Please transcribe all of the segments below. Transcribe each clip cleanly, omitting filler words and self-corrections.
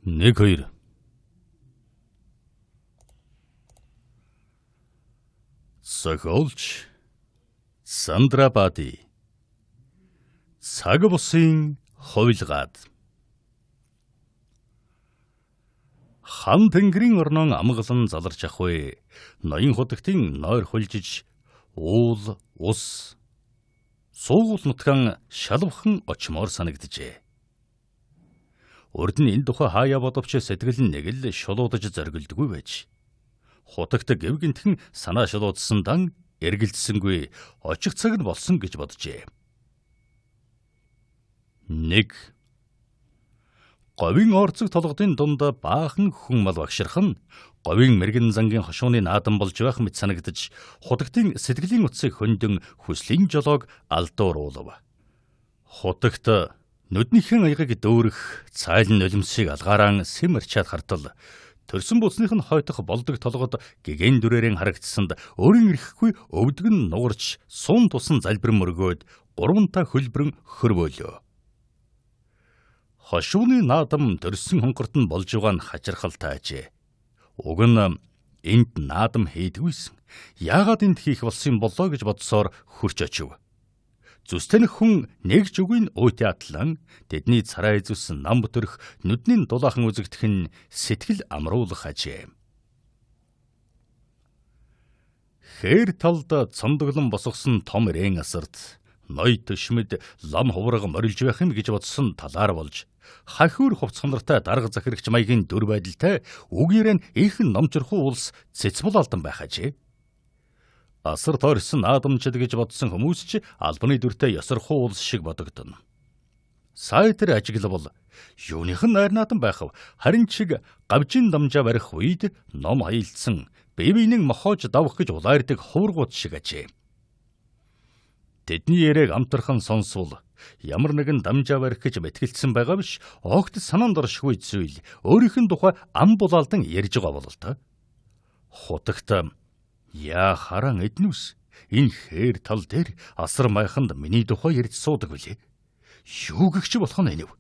1 2 Зохиолч Сандрабади цаг бусын хувилгаад хан тэнгэрийн орнон амгалан заларч ахвэ ноён худагтын нойр хулжиж уул ус суугуул нутган шалвхан очмоор санагджээ. Урд нь энэ тухай хаяа бодовч сэтгэл нь нэг л шулуудаж зоргилдгүй байж хутагт гэвгэнтхэн санаа шулуудсан дан эргэлдсэнгүй очих цаг нь болсон гэж боджээ. 1 говийн орцог толгодын дунд баахан хүн мал багширхан говийн мэрэгэн зангийн хошууны наадан болж байх мэт санагдаж хутагтын сэтгэлийн утсыг хөндөн хүслийн жолоог алдууруулав. Хутагт нүднийхэн аягыг дөөрөх цайлан нулимсыг алгаарaan сэмэрчаад хартал төрсөн буцных нь хойтох болдог толгод гэгэн дүрээрэн харагдсанд өөрийн ирэхгүй өвдөг нь нугарч суун тусан залбирэн мөргөөд гурвантай хөлбөрөн хөрвөөлөө. Хошууны наадам төрсөн хонгорт нь болж байгаа нь хачирхалтай ажээ. Уг нь энд наадам хийдгүйсэн. Яагаад энд хийх болсон болоо гэж бодсоор хурч очив. Зүстэнх хүн нэгж үгүй нь уйти атлан тэдний царай зүс нам бүтэрх нүдний дулаахан үзэгдэх нь сэтгэл амруулах ажээ. Хээр талд цомдоглон босгосон том ирээн асарт ноёд төшмөд лам хувраг морилж байх юм гэж бодсон талаар болж хахиур хувцхнартай дарга захирагч маягийн дүр байдалтай үгээрэн ихэнх номчрхуу улс цэцбулаалтан байх ажээ. Асар тойрсон наадамчд гэж бодсон хүмүүс ч албаны дүртэй ёсорхуу улс шиг бодогдно. Сайтер ажиглавал юуных нь найр наадам байх вэ? Харин чиг гавжин дамжаа барих үед ном хаялцсан бивийн мохоож давах гэж улаардаг хувргууд шиг ажээ. Тэдний яриаг амтархан сонсвол ямар нэгэн дамжаа барих гэж мэтгэлцсэн байгаа биш огт санаанд оршгүй зүйл өөрийнх нь тухай ам булаалдан ярьж байгаа бол та. Хутагт яа харан эднүс энэ хээр тал дээр асар майханд миний тухай ярьж суудаг үлээ. Юу гэгч болох нь энэв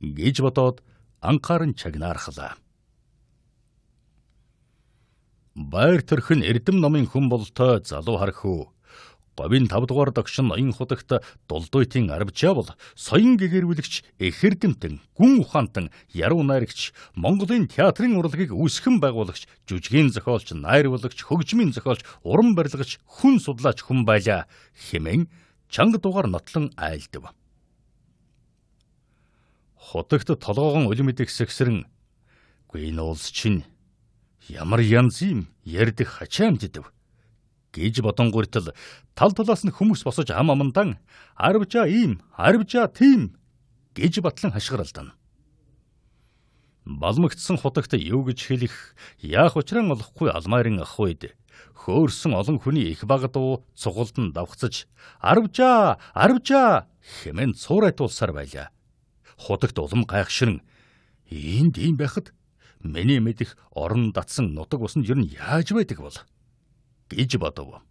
гэж бодоод анхааран чагнаархлаа. Байр төрхөн эрдэм номын хүн болтой залуу хархүү говийн 5 дугаар догшин ноён хутагт дулдуйтын арвжаа бол соён гэгэрвэлэгч эхэрдэмтэн гүн ухаантан яруу найрагч Монголын театрын урлагийг үүсгэн байгуулагч жүжигийн зохиолч найруулагч хөгжмийн зохиолч уран барилгач хүн судлаач хүн байлаа хэмээн чанга дугаар нотлон айлдав. Хутагт толгоогон үлмэдэх сэгсрэн "Гүй энэ улс чинь ямар янз юм ярьдаг хачаамждэв" гэж бодонгуйтал тал талаас нь хүмүүс босож ам амандан арвжаа ийм арвжаа тийм гэж батлан хашгиралдан. Балмагтсан хутагт юу гэж хэлэх яах учран олохгүй алмаарин ах үед хөөрсөн олон хүний их багадуу цугулдан давхцаж арвжаа арвжаа хэмээн цуурайтуулсаар байлаа. Хутагт улам гайхширн энд ийм байхад миний мэдих орон датсан нутаг усанд ер нь яаж байдаг бол гэж бодов.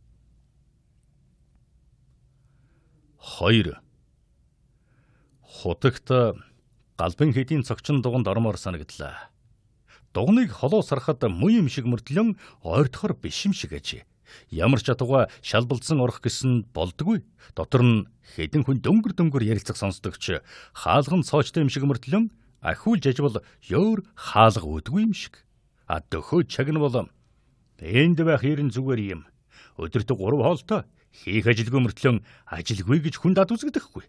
2 хутагт галбын хэдийн цогчин дуганд ормоор санагдлаа. Дугныг холоо сарахад муу юм шиг мөртлөн ойртохор биш юм шиг ажээ. Ямар ч атугай шалбалзан орох гэсэн болдгүй. Дотор нь хэдэн хүн дөнгөр ярилцах сонсдогч хаалган цоочтой юм шиг мөртлөн ахиулж ажвал ёор хаалга үүдгүй юм шиг. А дөхөө чагна бол энд байх ерэн зүгээр юм. Өдөрт 3 хоолтой хийх ажилгүй мөртлөн ажилгүй гэж хүн дад үзэгдэхгүй.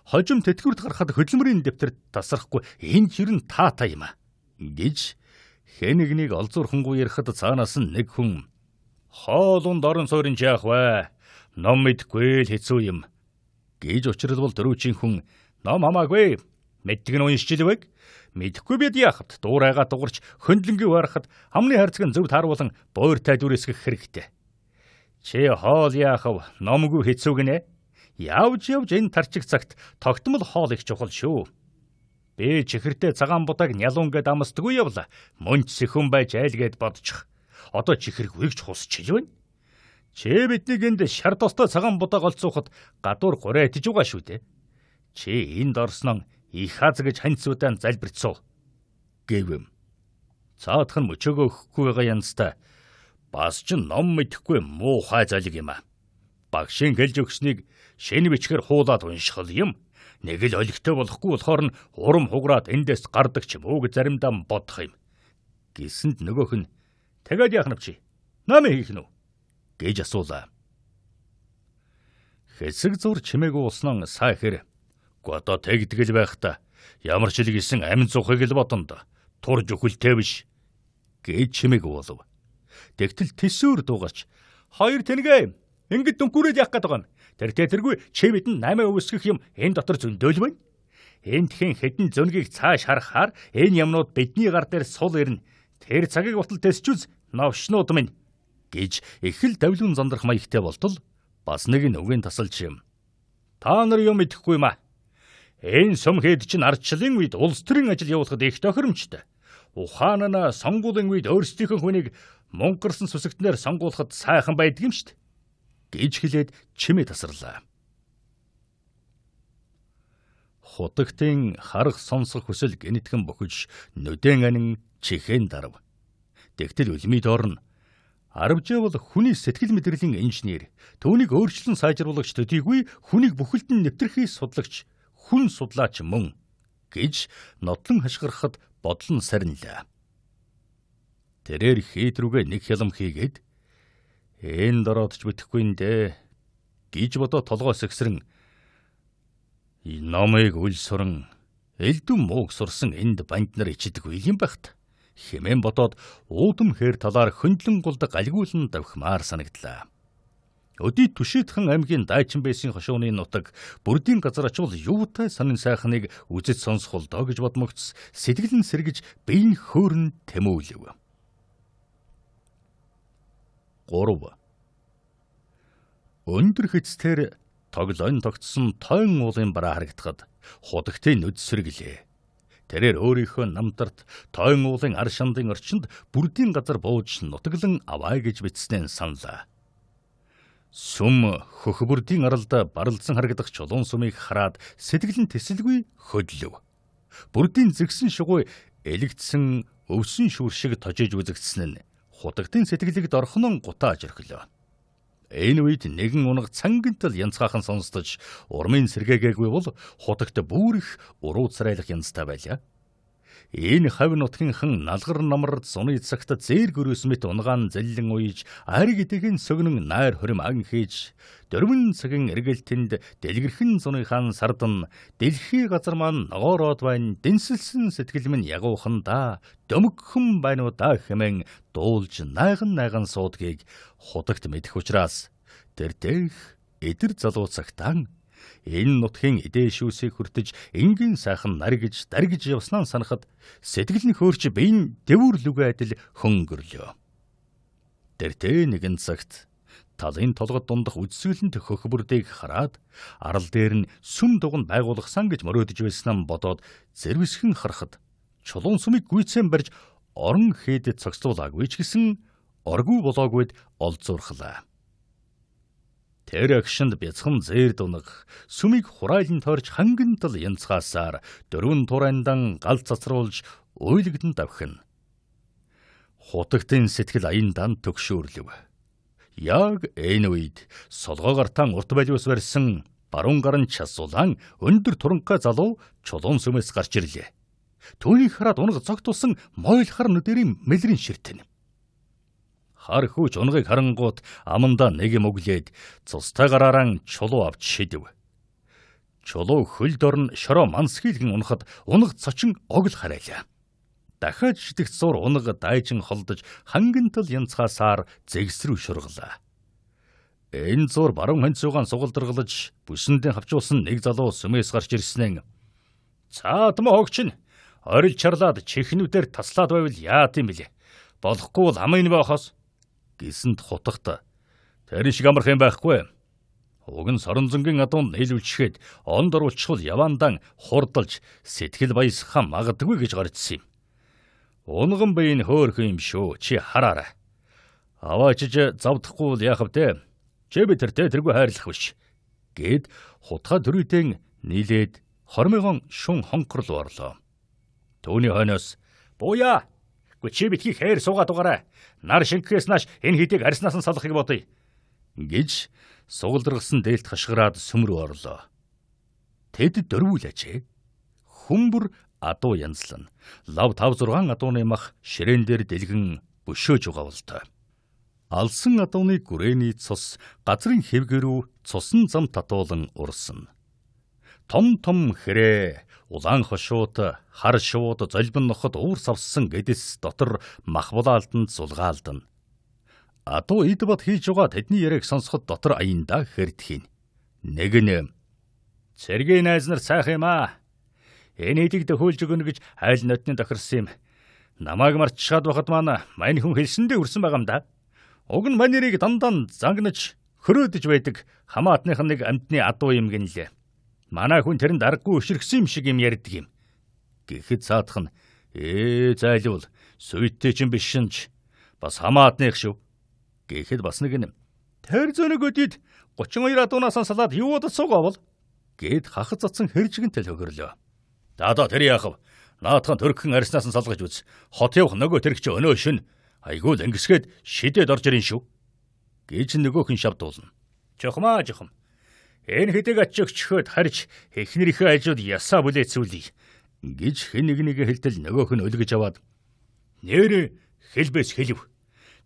Хожим тэтгэврт гарахад хөдөлмөрийн дэвтэрт тасрахгүй энэ хэрэн таатай юм а гэж хэнэгнийг олзуурхангүй ярихад цаанаас нь нэг хүн хоолунд орон сууrin яах вэ? Ном мэдгүй л хэцүү юм гэж учралбал дөрөвчийн хүн ном хамаагүй мэддэг нь уншиж илвэг мэдхгүй бид яахад дуурайгаа дугарч хөндлөнгөө харахад амны хайрцаг нь зөв тааруулан буйртай дүрэсгэх хэрэгтэй. Чи хоол яах вэ? Номгүй хэцүү гинэ. Явж энэ тарчиг цагт тогтмол хоол их чухал шүү. Би чихэртэй цагаан будааг нялуунгээд амсдаггүй явла. Мөнч сэхэн байж айлгээд бодчих. Одоо чихэрг үгч хусч хэлвэн. Чи биднийг энд шар тостой цагаан будааг олцоохот гадуур гурай атиж байгаа шүү дээ. Чи энд орсноо их хаз гэж ханьцуудаан залбирцуу. гэв. Цаадах нь мөчөөгөө өгөхгүй байгаа янзтай бас ч ном мэдэхгүй муухай залэг юм а. Багшийн гэлж өгснийг шинэ бичгээр хуулаад унших юм. Нэг л олигтой болохгүй болохоор нь урам хугараад эндээс гардаг ч юм уу гэж заримдаа бодох юм. Гэсэнд нөгөөх нь тэгээд яах нь чи? Намын хийх нь үү? Гэж асуулаа. Хэсэг зур чимээгүй уснан саахэр. Одоо тэгдгэл байхдаа ямар ч л гисэн амин зухыг л бодонд турж өхөлтэй биш. Гэж чимээгүй болов. Тэгтэл тэсүүр дуугарч хоёр тэнгээ ингэж дүнкүүрээд яах гээд байгаа юм. Тэргүй чи бидэнд 8 өсгөх юм энэ дотор зөндөөл байна. Энэ тхэн хэдэн зөнгийг цааш харахаар энэ юмнууд бидний гар дээр сул ирнэ. Тэр цагийг утал тэсчүүз новшнууд минь гэж их л давлуун зандрах маягтай болтол бас нэг нь үгийн тасалж юм. Та нар юм идэхгүй юм а. Энэ сумхэд чинь ардчлалын үед улс төрийн ажил явуулахад их тохиромжтой. Ухаан нь сонгуулийн үед өөрсдийнхөө хүнийг мөнгөрсөн сүсэгтнээр сонгуулахад сайхан байдаг юм штт. Гэж хэлээд чимээ тасарлаа. Хутагтын харах сонсох хүсэл гэнэтгэн бохиж нүдэн анин чихэн дарав. Тэгтэл үлмий дорн Арвжаа бол хүний сэтгэл мэдрэлийн инженер, түүнийг өөрчлөн сайжруулагч төдийгүй хүнийг бүхэлдэн нэвтрэхий судлагч, хүн судлаач мөн гэж нотлон хашгирахад бодлон сарнилаа. Тэрээр хийд рүүгээ нэг хялам хийгээд энэ дороодч битгэхгүй нэ гэж бодоо толгоос ихсрэн номыг үл суран элдв мууг сурсан энд банд нар ичдэггүй юм багт хэмээн бодоод уудам хээр талаар хөндлөн гулдаг альгуулн давхмаар санагдлаа. Өдий Түшээдхэн аймгийн Дайчин Бэйсийн хошууны нутаг бүрдийн газар очвол юутай сонин сайхныг үзэж сонсох болдоо гэж бодмогц сэтгэл нь сэргэж биеийн хөөрн тэмүүлв. 3. Өндөр хэцээр тоглоон тогтсон тойн уулын бараа харагдахад худагтын нүд сэргэлээ. Тэрээр өөрийнхөө намтарт тойн уулын ар шандын орчинд бүрдийн газар бууж нутаглан аваа гэж бичснээ саналаа. Сүм хөх бүрдийн аралда баралдсан харагдах чулуун сүмийг хараад сэтгэл нь тэсэлгүй хөдлөв. Бүрдийн зэгсэн шугуй элэгдсэн өвсөн шүүр шиг тожиж үзэгдсэн нь хутагтын сэтгэлийг дорхонон гутааж орхилоо. Энэ үед нэгэн унаг цангантал янцгаахан сонсдож урмын сэргээгээгүй бол хутагт бүрэх уруу царайлах янзтай байлаа. Энэ хавь нутгийнхан налгар намар зуны цагт зээр гөрөөс мэт унгаан зэллэн уйж ариг идэгийн сөгнөн найр хорим ан хийж дөрвөн цагийн эргэлтэнд дэлгэрхэн зуныхаан сардан дэлхий газар маань ногоороод байна дэнсэлсэн сэтгэл минь ягуухандаа дөмөгхөн байна уу да хэмээн дуулж найган суудгийг худагт мэдэх учраас тэр дэх эдэр залуу цагтаан энэ нутгийн эдээшүүсийг хүртэж энгийн сайхан наргиж даргиж явснаа санахад сэтгэл нь хөөрч биеийн дэвүр лүгэ адил хөнгөрлөө. Тэртээ нэгэн цагт талын толгод дундах үдсгэлэнт хөх бүрдийг хараад арал дээр нь сүм дуганд байгуулгасан гэж мөрөөдөж байснаа бодоод зэрвэсхэн харахад чулуун сүмийг гүйцэн барьж орон хийдэд цогцлуулаагүй ч гэсэн оргүй болоогүйд олзуурхлаа. Тэр агшинд бяцхан зээр дунах сүмийг хурайлан тойрч хангантал янцгаасаар дөрвөн турайндан гал цацруулж уйлэгдэн давхин. Хутагтын сэтгэл аяндан төгшөөрлөв. Яг энэ үед солгоо гартаан урт балиус барьсан баруун гарын часуулан өндөр туранхай залуу чулуун сүмээс гарч ирлээ. Түүнийг хараад унаг зогтулсан мойлхар нүдэрийн мэлрийн ширтэн. Хар хүүч унгыг харангуут амандаа нэг юм өглээд цустай гараараа чулуу авч шидэв. Чулуу хөл дорн шороо мансхийлгэн унахад унаг цочин огл харайлаа. Дахиад шидэгт зур унаг дайжин холдож хангантал янцгаасаар зэгсрүү шурглаа. Энэ зур баруун хонцоогаан сугалдаргалж бүсэндээ хавчуулсан нэг залуу сүмээс гарч ирснээр "Цаатма хогчин орил чарлаад чихнүүдээр таслаад байвал яат юм бэлээ. Болохгүй бол амын байхоос" гэсэнд хутагт "Тэр шиг амарх юм байхгүй. Уг нь соронзонгийн адуунд нийлүүлчихэд онд оруулчихвал яваандан хурдалж сэтгэл баясгах магадгүй гэж гарчсан юм. Унган биеийн хөөрхөн юм шүү. Чи хараарай. Аваачиж завдахгүй бол яах вэ? Чи би тэргүй хайрлах биш" гэд хутга дөрүүдэн нийлээд хормойгон шун хонхрол орлоо. Түүний хойноос Бууя. Гүй чи битгий хээр суугаад угаарай. Нар шингэхээс нааш энэ хэдийг арьснаас нь салахыг бодъё. Гэж сугалдрагсан дээлт хашгираад сүм рүү орлоо. Тэд дөрвүүлээч. Хүмбэр адуу янзлан. Лав 5-6 адууны мах ширээн дээр дэлгэн бөшөөж угаавалтай. Алсан адууны гүрээний цус газрын хэвгэрүү цусан зам татуулан урсан. Том хэрэ, улаан хошууд, хар шууд, золбин ноход уур савсан гэдэс дотор мах булаалтанд зулгаалдана. Адуу эд бод хийж байгаа тэдний яриаг сонсоход дотор аяндаа хэрдхийн. Нэг нь цэргийн найз нар сайхан юм аа. Энэ хэдийг дөхөөлж өгнө гэж айл нотны тохирсон юм. Намайг марччихад байхад маань мань хүн хэлсэндээ хүрсэн байгаа юм да. Уг нь мань нэрийг дандан зангнаж хөрөөдөж байдаг хамаатных нэг амьтны адуу юм гинлээ. Манай хүн тэрэнд аргагүй өшргсөн юм шиг юм ярьдаг юм. Гэхэд цаадах нь зайлвал суйтэй ч юм биш шинж бас хамаатных шүү. Гэхэд бас нэг нь тэр зөнөг өдид 32 адуунаас салаад юу удаа суугаавал гэд хахад цацсан хэржигэнтэй төгөрлөө. Даа тэр яахав? Наадхан төрхөн арьснаас нь салгаж үз. Хот явах нөгөө тэрэгч өнөө шин айгүй л ангисгээд шидэд орж ирэн шүү. Гэж нөгөөхөн шавдуулна. Жохмаа. Энэ хэдэг ачигчхөд харж эхнэрийнхээ ажууд ясаа бүлээцүүлье. Гэж хэн нэг хэлтэл нөгөөх нь өлгөж аваад нэр хэлбэс хэлв.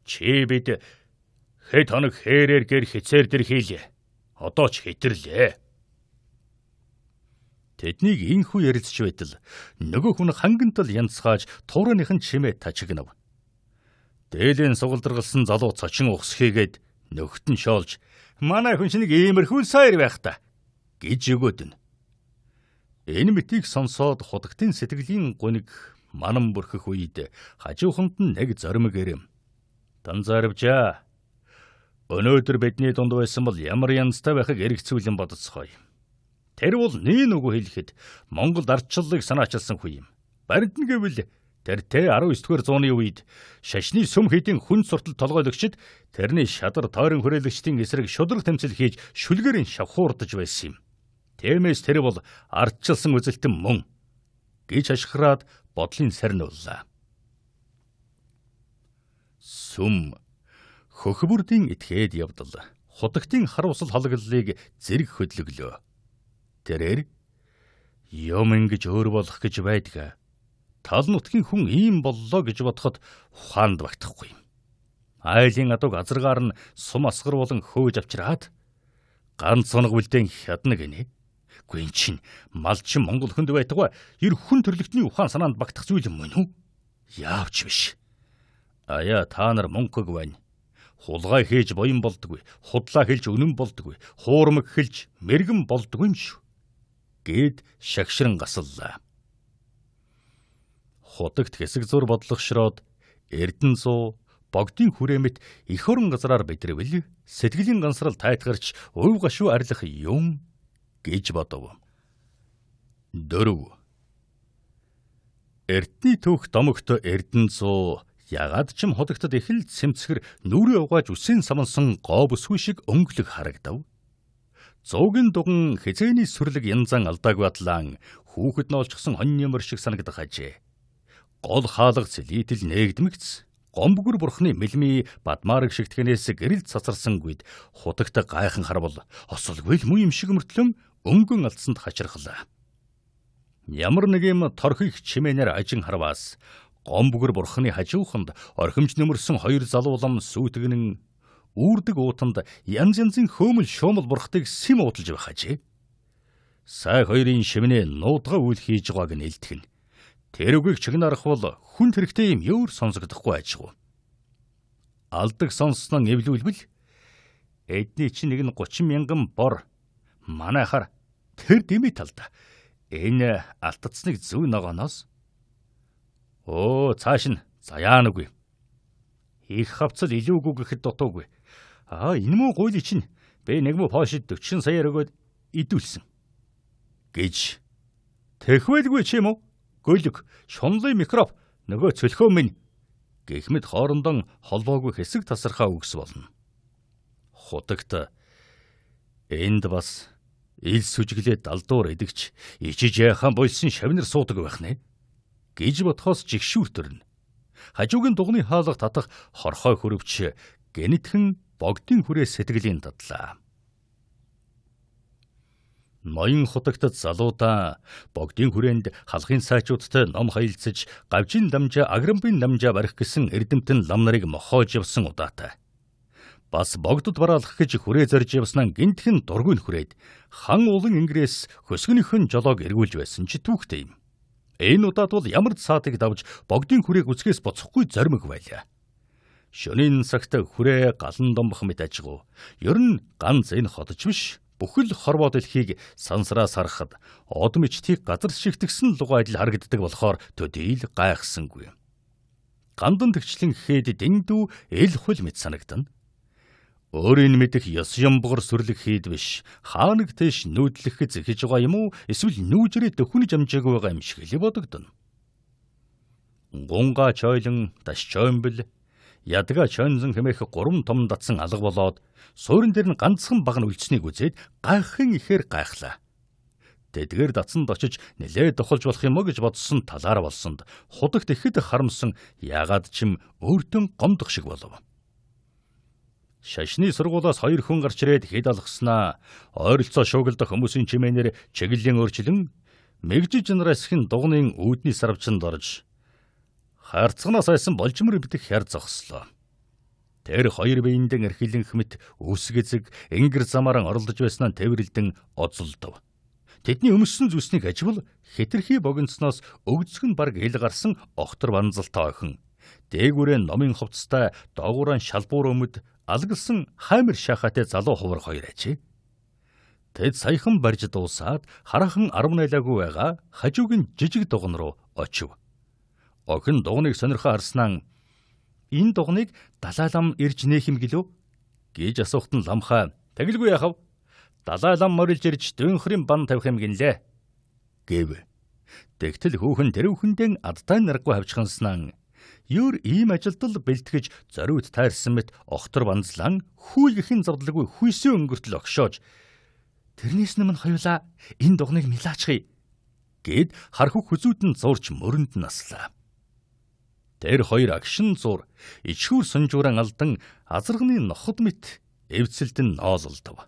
Чи бид хэд хоног хэрээр гэр хицээр дэр хийлээ. Одоо ч хэтэрлээ. Тэднийг инхүү ярилцж байтал нөгөө хүн хангантал янзгааж туурааныхын чимээ тачигнав. Дээлийн сугалдаргалсан залуу цочин ухсхийгээд нөхтөн шоолж манай хүн чинь нэг иймэрхүү саяр байх та гэж өгөөдөн. Энэ мэтийг сонсоод худагтын сэтгэлийн гуниг манан бүрхэх үед хажууханд нь нэг зоримог ирэм. Танзарвжаа. Өнөөдөр бидний дунд байсан бол ямар янзтай байхыг эргэцүүлэн бодоцгоё. Тэр бол нэг үгүй хэлэхэд Монголд ардчлалыг санаачилсан хүн юм. Баримтан гэвэл тэр 19-р зууны үед шашны сүм хийдийн хүн суртал толгойлогчд тэрний шадар тойрон хүрээлэгчдийн эсрэг шудраг тэмцэл хийж шүлгэрийн шавхуурдаж байсан юм. Тиймээс тэр бол ардчилсан үзэлтэн мөн гэж ашиглаад бодлын сарниуллаа. Сүм хөхбөрдийн этгээд явдал худагтын хар усал халаглалыг зэрэг хөдлөглөө. Тэрээр юм ингэж өөр болох гэж байдгаа. Тал нутгийн хүн ийм боллоо гэж бодоход ухаанд багтахгүй юм. Айлын адуг азаргаар нь сум асгар болон хөөж авчираад ганц соног үлдээн хядна гинэ. Гүн чин малчин Монгол хүнд байтугай ер хүн төрлөختний ухаан санаанд багтах зүйл юм уу? Яавч биш. Аяа та нар мөнгөг байна. Хулгай хийж боён болдгүй, худлаа хэлж үнэн болдгүй, хуурмаг хэлж мэргэн болдгүй юм шүү. Гэд шагшран гасаллаа. Худагт хэсэг зур бодлогошроод Эрдэнэзуу богдын хүрээмэт эх орон газраар битрэвэл сэтгэлийн гансрал тайтгарч өв гашуу арилах юм гэж бодов. 4. Эрдний түүх домогт Эрдэнэзуу ягаад ч юм худагтад их л цэмцгэр нүрээ угааж үсийн самансан гоо бүсгүй шиг өнгөлөг харагдав. Зуугийн дуган хизээний сүрлэг янзан алдаагүй атлан хүүхэд ноолчсон хоньны мөр шиг санагдах ажээ. Гол хаалга цэлийтэл нээгдмэгц. Гомбгүр бурхны мэлми бадмаараг шигтгэнээс гэрэл цацарсан гүйд худагт гайхан харвал осолгүй л муу юм шиг мөртлөн өнгөн алдсанд хачирхлаа. Ямар нэг юм торхих чимээнээр ажин харваас Гомбгүр бурхны хажууханд орхимж нөмөрсөн хоёр залуу лам сүйтгэнэн үүрдэг уутанд янз янзын хөөмөл шуумал бурхтыг сэм уудалж байх ажээ. Сай хоёрын шивнээ нуудгаа үйл хийж байгааг нь илтгэн. Тэр үгийг чигнарах бол хүн хэрэгтэй юм өөр сонсогдохгүй ажгүй. Алдаг сонссноо эвлүүлбэл эдний чинь нэг нь 30 мянган бор манайхаар тэр дэмий талда энэ алтцсныг зүү ногооноос цааш нь заяанаггүй. Их хавцал илүүгүй гэхэд дутуугүй. Энэ муу гуйли чинь бэ нэг муу пошид 40 саяар өгөөд идүүлсэн. Гэж тэхвэлгүй ч юм уу? Гөлөг, шунлын микроф нөгөө цөлхөө минь гихмэд хоорондон холбоогүй хэсэг тасархаа үгс болно. Худагт энд бас ил сүжиглээ далдуур идэгч ичиж яахан болсон шавнар суудаг байх нэ гэж бодхоос жигшүүртэрнэ. Хажуугийн дугны хаалга татах хорхой хөрөвч гэнэтхэн богдын хүрээ сэтгэлийн тадлаа. Ноён хутагтад залуудаа богдын хүрээнд халахын сайчуудтай ном хаялцаж, гавжин дамжаа, аграмбын дамжаа барих гэсэн эрдэмтэн лам нарыг мохоож явсан удаатай. Бас богдод бараалах гэж хүрээ зорж явснаа гинтхэн дургүй хүрээд хан улан ингрээс хөсгөнийхэн жолоог эргүүлж байсан ч түүхтэй юм. Энэ удаад бол ямар цаатыг давж богдын хүрээг үсгээс боцохгүй зоримог байлаа. Шөнийн цагт хүрээ галан домбох мэт ажигуу. Ер нь ганц энэ хотч биш. Бүхэл хорвоо дэлхийг сансраас харахад одом ичтийг газар шигтгсэн лугай адил харагддаг болохоор төдийл гайхсангүй. Гандан төгчлэн гэхэд дэндүү эл хул мэт санагдана. Өөрийн мэдих ёс юмбгор сүрлэг хийд биш. Хаанаг тэш нүүдлэх зэхэж байгаа юм уу? Эсвэл нүүжрээ дөхөнж амжаагүй байгаа юм шиг л бодогдно. Гунга чойлон таш чоймбэл ядга чойнзон хэмээх 3 том датсан алга болоод суурин дээр нь ганцхан баг нь үлдсэнийг үзээд гайхын ихээр гайхлаа. Тэдгээр датсанд очиж нэлээд дохолж болох юм уу гэж бодсон талаар болсонд худагт ихэд харамсан яагаад ч юм өөртөө гомдох шиг болов. Шашны сургуулаас 2 хүн гарч ирээд хэд алгаснаа ойролцоо шуугилдах хүмүүсийн чимээнээр чиглэлийн өөрчлөн мэгжиж нараасхийн дугнын үүдний сарвчанд орж харцганаас айсан болжмөр битэх хяр зогслоо. Тэр 2 биендэн эрхлэнх мэт үсгэзэг энгэр замааран оролдож байснаа тэвэрлдэн оцолдов. Тэдний өмссөн зүснийг аживал хэтэрхий богинцноос өгцгөн барг ил гарсан огтор банзалтай охин. Дээгүүрээ номын хувцастай доогууран шалбуур өмд алгалсан хаймар шахаатай залуу хувар 2 ажээ. Тэд саяхан барьж дуусаад харахан 10 найлаагүй байгаа хажуугийн жижиг дуган руу очив. Охин дугныг сонирхоо харснаа энэ дугныг Далай лам ирж нээх юм гэлөө гэж асуухт нь ламхаа тэгэлгүй яхав. Далай лам морилж ирж дөнхрийн бан тавих юм гинлээ гэв. Тэгтэл хүүхэн тэрүүхэндээ адтай нарггүй хавчханснаа юур ийм ажилтал бэлтгэж зориуд тайрсан мэт огтор банзлан хүүлгэхийн зовдлоггүй хүйсээ өнгөртөл огшоож тэрнээс өмнө хоёулаа энэ дугныг нилаачхий гэд хархух хүзүүдэн зурж мөрөнд наслаа. Тэр 2 агшин зур ичхүүр сонжууран алдан азарганы ноход мэт эвцэлдэн ноололдов.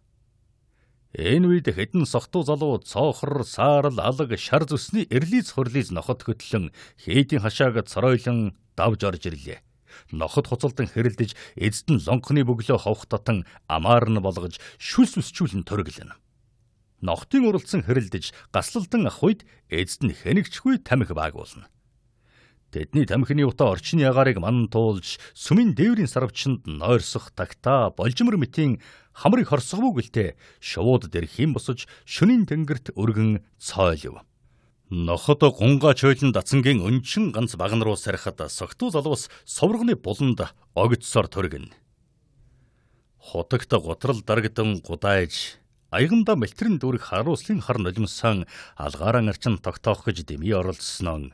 Энэ үед хэдэн сохтуу залуу цоохор, саарал, алаг, шар зүсний эрлиз хурлиз ноход хөтлөн хийдийн хашааг цоройлон давж орж ирлээ. Ноход хуцалдан хэрэлдэж эзэд нь лонгоны бөглөө ховх татан амаар нь болгож шүлс үсчүүлэн төрөглөн. Нохтын уралцсан хэрэлдэж гаслалдан ах үед эзэд нь хэнэгчгүй тамхи баагуулна. Тэдний тамхины утаа орчны агаарыг ман туулж сүмийн дээврийн сарвчанд нойрсох тагтаа болжмөр мэтийн хамрыг хорсгоог гэлтэй шувууд дээр хим босож шөнийн тэнгэрт өргөн цойлов. Ноход гунга чойлон дацангийн өнчин ганц багн руу сарихад согтуу залуус суврагны буланд огцсоор төргөн. Хутагт готрол дарагдан гудайж аяганда мэлтрэн дүүрэг харуулслын хар нулимсан алгаараа арчин тогтоох гэж дэмий оролцсон.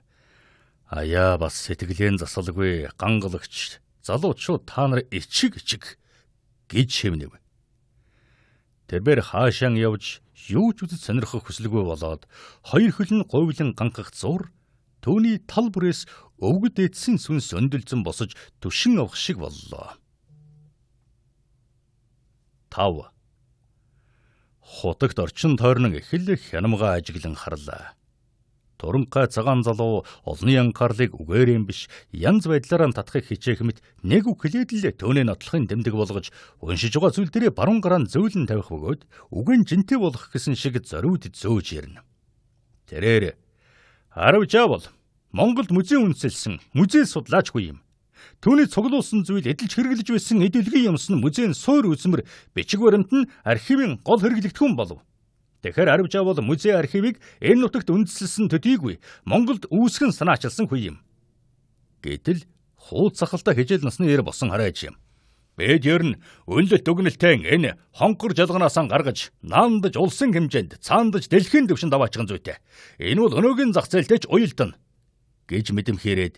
Аяа бас сэтгэлийн засалгүй гангалагч залуучууд та нар ичиг гэж шивнэв. Тэрбэр хаашаан явж юу ч үзэж сонирхох хүсэлгүй болоод 2 хөлн говьлон ганхах зур түүний тал бүрээс өвгөд эдсэн сүнс өндөлзөн босож түшин авах шиг боллоо. 5. Хутагт орчин тойрон эхлэх хянамгаа ажиглан харлаа. Туранхай цагаан залуу олны анхаарлыг үгээрэн биш янз байдлаараа татахыг хичээх мэт нэг үг хэлээд л түүний нотлохын дэмдэг болгож уншиж байгаа зүйл дээрээ баруун гараа зөөлөн тавих бөгөөд үгэн жинтэй болох гэсэн шиг зориуд зөөж ярина. Тэрээр Аравжаа бол Монголд музей үндэслсэн музей судлаачгүй юм. Түүний цуглуулсан зүйл эдэлж хэрэглэж байсан эдэлгийн юмс нь музейн суур үзмэр бичиг баримт нь архивын гол хэрэглэгдэхүүн болов. Тэгэхээр Аравжаа бол музей архивыг энэ нутагт үндэслсэн төдийгүй Монголд үүсгэн санаачилсан хүй юм. Гэтэл хууц сахалтай хижээл насны эр босон хараач юм. Бид ер нь үнэлт дүгнэлтэн энэ хонхор жалганаасаа гаргаж наандаж улсын хэмжээнд цаандаж дэлхийн түвшинд аваачихсан зүйтэй. Энэ бол өнөөгийн зах зээлтэй ч уялдана гэж мэдэмхээрээд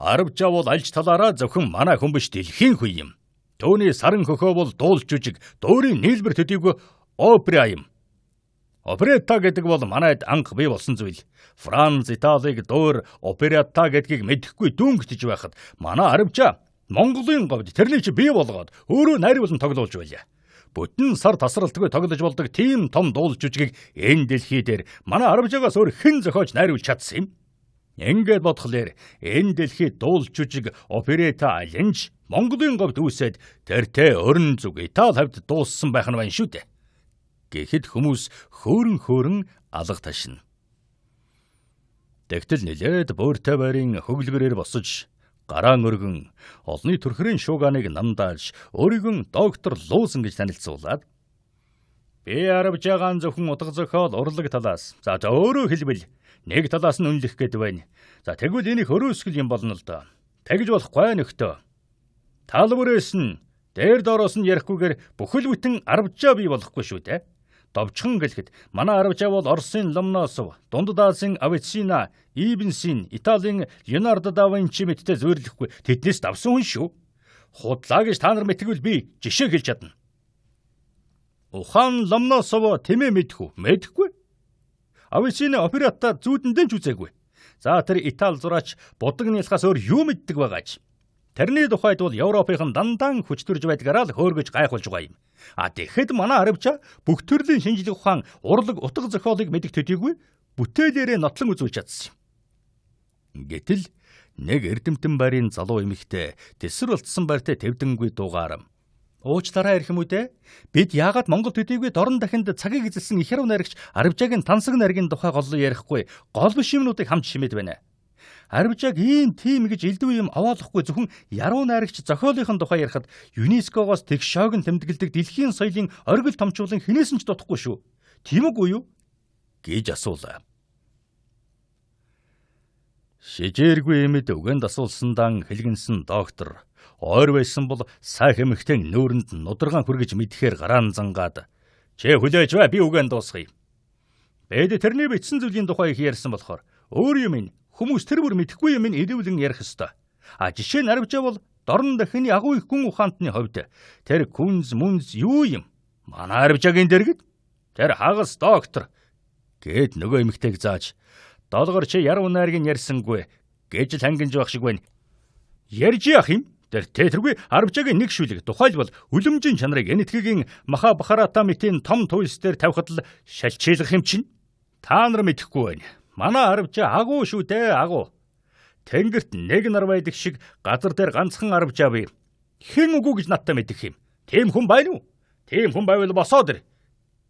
Аравжаа бол альж талаараа зөвхөн манай хүн биш дэлхийн хүй юм. Түүний саран хөхөө бол дуулж жүжиг, дуурийн нийлбэр төдийгүй опера юм. Оперетта гэдэг бол манайд анх бий болсон зүйл. Франц, Италиг дөөр оперетта гэдгийг мэдэхгүй дүнгтэж байхад манай арвчаа Монголын говьд тэрний чи бий болгоод өөрөө найруулан тоглуулж байлаа. Бүтэн сар тасралтгүй тоглож болдог тийм том дуулж жүжигийг энэ дэлхий дээр манай арвчаагаас өөр хэн зохиож найруулж чадсан юм? Ингээд бодхолоор энэ дэлхийд дуулж жүжиг оперетта алинж Монголын говьд үүсээд тэртээ өрн зүг Итали хавьд дууссан байх нь байна шүү дээ. Гэхэд хүмүүс хөөрөн алга ташина. Тэгтэл нэлээд бууртай байрын хөглгөрээр босож, гараан өргөн, олны төрхрийн шууганыг намдааж, өөрийгөө доктор Луусан гэж танилцуулаад, би арвчаагаа зөвхөн утга зохиол урлаг талаас, за өөрөө хэлбэл нэг талаас нь үнэлэх гээд байна. За тэгвэл энийг хөрөөсгөл юм болно л доо. Тэгж болохгүй нөхдөө. Талбарээс нь дээр доороос нь ярихгүйгээр бүхэл бүтэн арвчаа бий болохгүй шүү дээ. Довчхон гэлэхэд манай арвчаа бол Оросын Ломносов, Дундад Азийн Авиценна, Ибнсин, Италийн Леонардо да Винчи мэттэй зөөрлөхгүй тэднээс давсан хүн шүү. Худлаа гэж та нар мэдгвэл би жишээ хэлж чадна. Ухан Ломносов тэмээ мэдэхгүй. Авиценна оператта зүүдэндээ ч үзээгүй. За тэр Итали зураач будаг нялхаас өөр юу мэддэг байгаач. Тэрний тухайд бол Европын дандаан хүчтөрж байдгаараа л хөөргөж гайхуулж байгаа юм. Тэгэхэд манай арвчаа бүх төрлийн шинжлэх ухаан урлаг утга зохиолыг мэдэх төдийгүй бүтээлээрээ нотлон үзүүлж чадсан юм. Гэтэл нэг эрдэмтэн байрын залуу эмэгтэй тэсвэр болцсон байртай тэвдэнгүй дуугаар уучлаарай ирэх юм үү дээ? Бид яагаад Монгол төдийгүй дорн дахинд цагийг эзэлсэн их яруу найрагч арвчаагийн тансаг найргийн тухай голлоо ярихгүй гол биш юмнуудыг хамт шимэд байна. Арвчааг ийм тийм гэж элдв юм аваалахгүй зөвхөн яруу найрагч зохиолынхон тухай ярихад ЮНЕСКО-гоос тэг шоогн тэмдэглэдэг дэлхийн соёлын оргил томчуулан хинээс нь ч дутхгүй шүү. Тийм үгүй юу? Гэж асуулаа. Шижээргүй эмэд үгэнд асуулсандан хэлгэнсэн доктор ойр байсан бол сайх эмэгтэй нүүрэнд нударгаан хүргэж мэдхээр гараан зангаад чи хүлээж бай би үгэнд дуусгая. Бид тэрний бичсэн зүйлийн тухай их ярьсан болохоор өөр юм ин хүмүүс тэр бүр мэдэхгүй юм ирүүлэн ярих ёстой. Жишээ нь арвчаа бол дорн дахины агуу их гүн ухаантны хувьд тэр күнз мүнз юу юм? Манай арвчаагийн дэргэд тэр хагас доктор гэд нөгөө эмэгтэйг зааж долгор чи яруу найргийн ярьсангүй гэж л хангинж байх шиг байна. Ярьж яах юм? Тэр тэргүй арвчаагийн нэг шүлэг тухайлбал үлэмжийн чанарыг энэтхэгийн Махабхаратамитийн том туйлс дээр тавихад л шалчилгах юм чинь. Та нар мэдэхгүй байна. Манай арвчаа агуу шүү дээ агуу. Тэнгэрт нэг нар байдаг шиг газар дээр ганцхан арвчаа бий. Хэн үгүй гэж надтай мэдэх юм. Тийм хүн байна уу? Тийм хүн байвал босоод ир.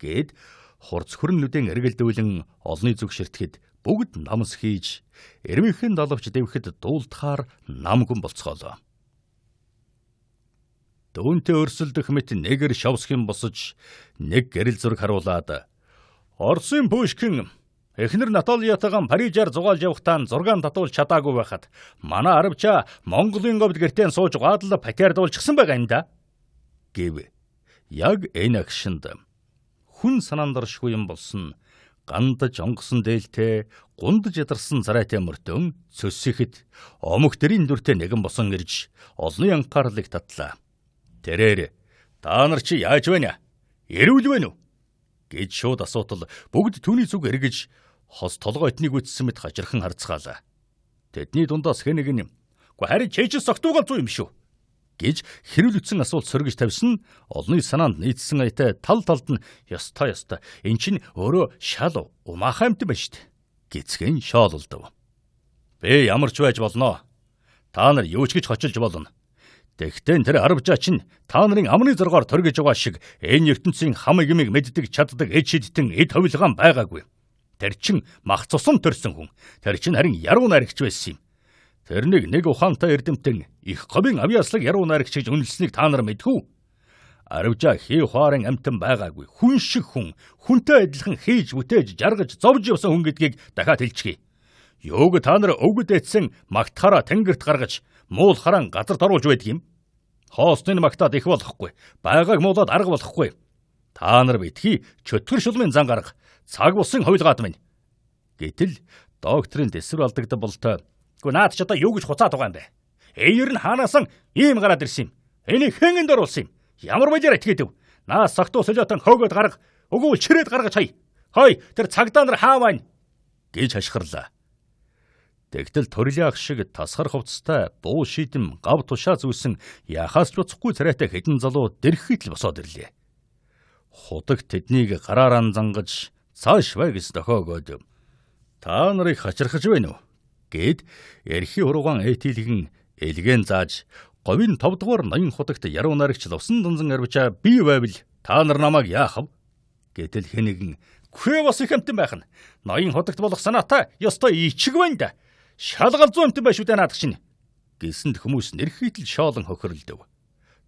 Гэд хурц хөрнүүдийн эргэлдүүлэн олны зүг ширтгэхэд бүгд намс хийж эрмийнхэн далавч дэвхэд дуулдахаар намгүн болцоолоо. Дүүнтэй өрсөлдөх мэт нэгэр шавсхын босож нэг гэрэл зураг харуулад Оросын Пушкин эхнэр Натальятайгаа Парижаар зугаалж явахдаа зургаан татуулж чадаагүй байхад манай арвчаа Монголын говьд гэртээ сууж гадал патиардуулчихсан байгаа юм да. Гэв. Яг энэ агшинд хүн санаандаршгүй юм болсон гандаж онгосон дээлтэй гундаж ядарсан царайтай мөртөн цөсөхэд омог тэрийн дүртэй нэгэн босон ирж олны анхаарлыг татлаа. Тэрээр та нар чи яаж байна? Эрүүл байна уу? Гэж шууд асуутал бүгд түүний зүг эргэж хос толгойтныг үтсэн мэт хажирхан харцгаалаа. Тэдний дундаас хэн нэг нь "Харин чэйчс согтуугаал зүү юм шүү" гэж хэрүүлэгдсэн асуулт сөргөж тавьсан олны санаанд нийцсэн аятай тал талд нь ёстой эн чинь өөрөө шал умаахан амт байна шүү дээ. Гэцгэн шоололдов. Би ямар ч байж болно. Та нар юу ч гэж хочилж болно. Тэгтээ тэр арвчаа чинь та нарын амны зургаар торгиж байгаа шиг энэ ертөнцийн хамаг юмыг мэддэг чаддаг эд шидтэн эд хувилгаан байгаагүй. Тэр чин мах цусан төрсөн хүн. Тэр чин харин яруу найрагч байсан юм. Тэрнийг нэг ухаантай эрдэмтэн их говийн авьяаслаг яруу найрагч гэж үнэлсэнийг та нар мэдхүү. Арвчаа хий хуарын амтан байгаагүй. Хүн шиг хүн, хүнтэй адилхан хийж бүтээж жаргаж зовж явсан хүн гэдгийг дахиад хэлчихье. Юуг та нар өвгөд эцсэн магтахаараа тэнгэрт гаргаж муул харан газарт оруулж байдаг юм. Хоосны магтаад их болохгүй. Байгааг муулаад арга болохгүй. Та нар битгий чөтгөр шулмын зан гарга. Цаг бусын хувилгаад минь. Гэтэл докторын дэсвэр алдагдсан болтой. Гэхдээ наад ч одоо юу гэж хуцаад байгаа юм бэ? Эер нь ханаасан ийм гараад ирсэн юм. Энийг хэн энд оруулсан юм? Ямар байлаар итгээдэв? Наас согтуу солиотон хөөгöd гарга. Өгөөл чирээд гаргаж хай. Хой, тэр цагдаа нар хаа маань гэж хашгирлаа. Тэгтэл төрлийн ах шиг тасгар хувцастай дуу шийдэм гав тушаа зүүсэн яхаас ч буцахгүй царайтай хэдэн залуу дэрхэхэд л босоод ирлээ. Худаг тэднийг гараараа зангаж цааш бай гэж дохоогоод та нарыг хачирхаж байна уу гэд эрхийн уруугаан ээтилгэн элгэн зааж говийн 5 дугаар ноён худагт яруу наригч лувсан дунзан арвичаа би байвал та нар намайг яахав гэтэл хэнэгэн хөө бас их амтан байх нь ноён худагт болох санаатай ёстой ичиг байна да. Шалгал зүүн амтан байш үү наадах чинь гэсэнд хүмүүс нэрхийтэл шоолон хохирлдав.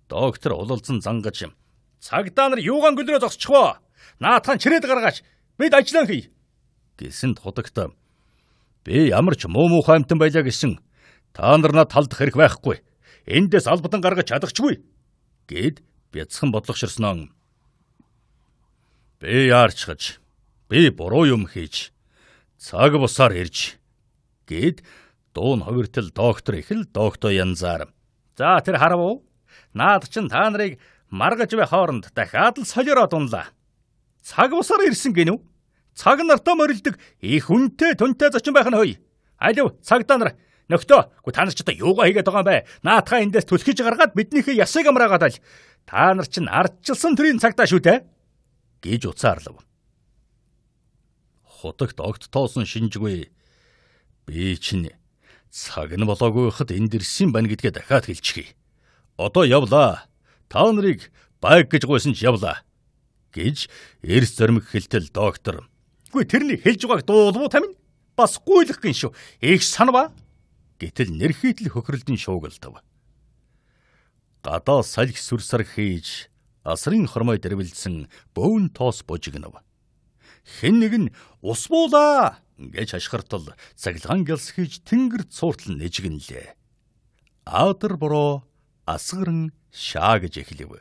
Доктор улалзан зангаж цагдаа нар юугаан гөлрөө зогсчихвоо. Наатхан чирээд гаргаач. Бид ажиллаа хий. Гэсэнд худагт би ямар ч муу муухай амтан байлаа гэсэн. Та нар надад талдах хэрэг байхгүй. Эндээс албадан гаргаж чадахчгүй гэд бяцхан бодлогоширсноо. Би яарчгаж, би буруу юм хийж, цаг бусаар ирж гэд дуун хувиртал доктор их л доктор янзаар. За тэр харав уу? Наад чин та нарыг маргаж бай хооронд дахиад л солиороо дунлаа. Цаг бусаар ирсэн гинүү? Цаг нартаа морилдог их үнэтэй түнтэй зочин байх нь хөөе. Алив цагдаа нар нөхдөө та нар ч одоо юугаа хийгээд байгаа юм бэ? Наатхаа эндээс түлхэж гаргаад биднийхээ ясыг амраагаад л та нар чинь ардчилсан төрийн цагдаа шүү дээ гэж уцаарлав. Худагт огт тоосон шинжгүй. Би чинь цаг нь болоогүй хад энд ирсэн байна гэдгээ дахиад хэлчихье. Одоо явлаа. Та нарыг байг гэж гуйсан ч явлаа гэж эрс зоримог хэлтэл доктор. Үгүй тэрний хэлж байгааг дуулуу тамин бас гуйлах гин шүү. Их санава гэтэл нэрхийтэл хөхрөлдөн шуугалтав. Гадаа салхи сүрсар хийж асрын хормой дэрвэлсэн бөөн тоос бужигнав. Хэн нэг нь ус буулаа гэж хашгиртал цаглаган гялс хийж тэнгэр цууртал нэжгэнлээ. Аадар бороо асгаран шаа гэж эхлэв.